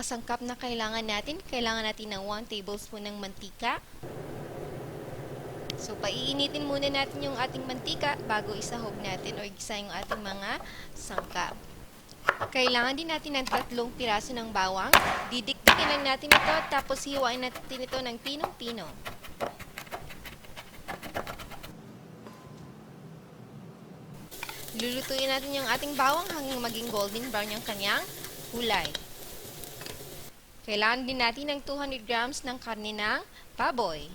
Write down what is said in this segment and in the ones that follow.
mga sangkap na kailangan natin ng 1 tablespoon ng mantika. So, paiinitin muna natin yung ating mantika bago isahog natin o igisa yung ating mga sangkap. Kailangan din natin ng 3 piraso ng bawang. Didikdikin lang natin ito, tapos hiwain natin ito ng pinong-pino. Lulutuin natin yung ating bawang hanggang maging golden brown yung kanyang kulay. Kailangan din natin ng 200 grams ng karne ng baboy.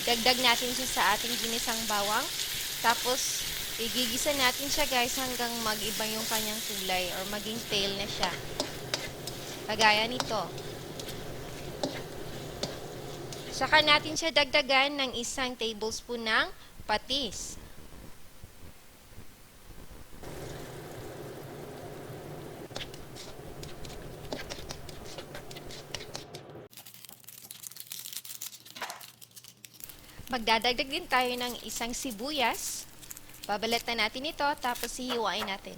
Dagdag natin siya sa ating ginisang bawang. Tapos, igigisa natin siya guys hanggang mag-iba yung kanyang kulay or maging pale na siya. Kagaya nito. Saka natin siya dagdagan ng 1 tablespoon ng patis. Magdadagdag din tayo ng 1 sibuyas. Babalatan natin ito, tapos hihiwain natin.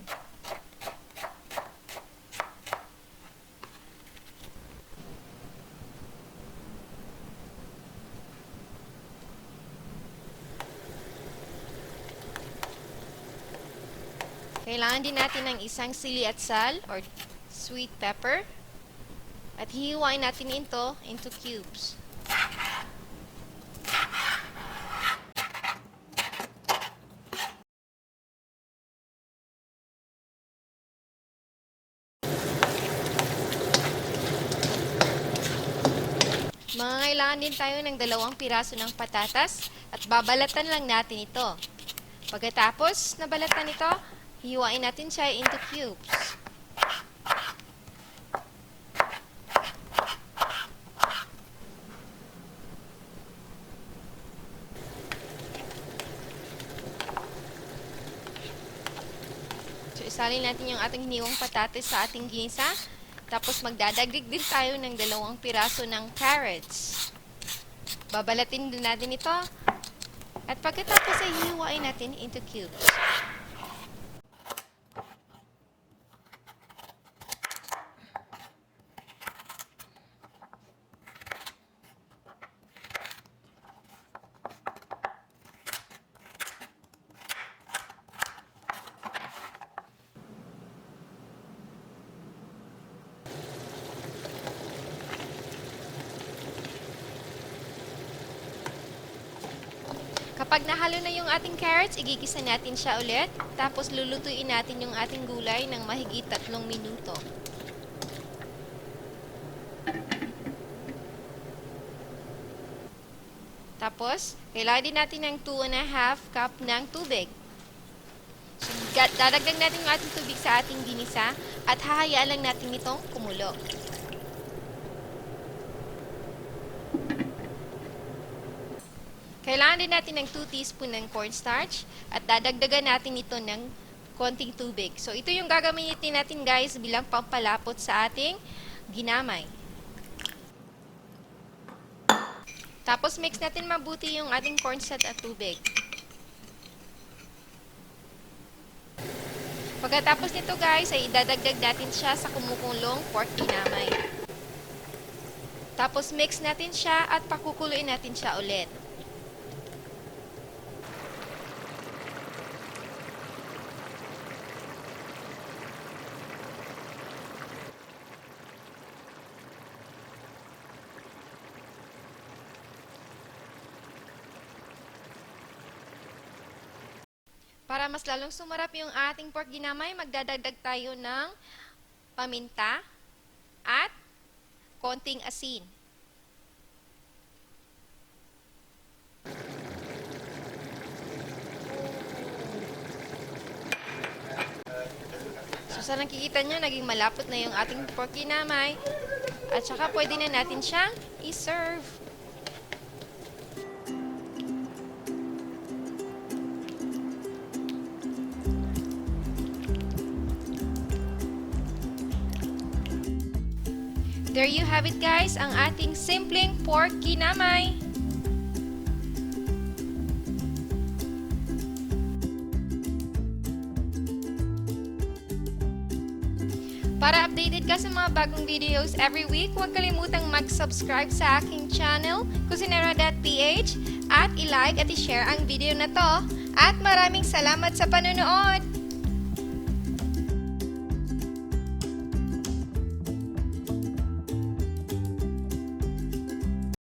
Kailangan din natin ng 1 sili at sal or sweet pepper. At hihiwain natin ito into cubes. Mangangailangan din tayo ng 2 piraso ng patatas at babalatan lang natin ito. Pagkatapos nabalatan ito, hiwain natin siya into cubes. So, isalin natin yung ating hiniwang patatas sa ating ginisa. Tapos magdadagdag din tayo ng 2 piraso ng carrots. Babalatin din natin ito. At pagkatapos ay hihiwain natin into cubes. Kapag nahalo na yung ating carrots, igigisa natin siya ulit. Tapos lulutuin natin yung ating gulay ng mahigit 3 minuto. Tapos, kailangan din natin ng 2½ cup ng tubig. So, dadagdag natin yung ating tubig sa ating ginisa at hahayaan lang natin itong kumulo. Kailangan din natin ng 2 teaspoon ng cornstarch at dadagdagan natin ito ng konting tubig. So, ito yung gagamitin natin guys bilang pampalapot sa ating ginamay. Tapos, mix natin mabuti yung ating cornstarch at tubig. Pagkatapos nito guys, ay idadagdag natin siya sa kumukulong pork ginamay. Tapos, mix natin siya at pakukuluin natin siya ulit. Para mas lalong sumarap yung ating pork ginamay, magdadagdag tayo ng paminta at konting asin. So, sa nakikita nyo, naging malapot na yung ating pork ginamay. At saka pwede na natin siyang i-serve. There you have it guys, ang ating simpleng pork ginamay. Para updated ka sa mga bagong videos every week, huwag kalimutang mag-subscribe sa aking channel, kusinera.ph, at i-like at i-share ang video na to. At maraming salamat sa panonood!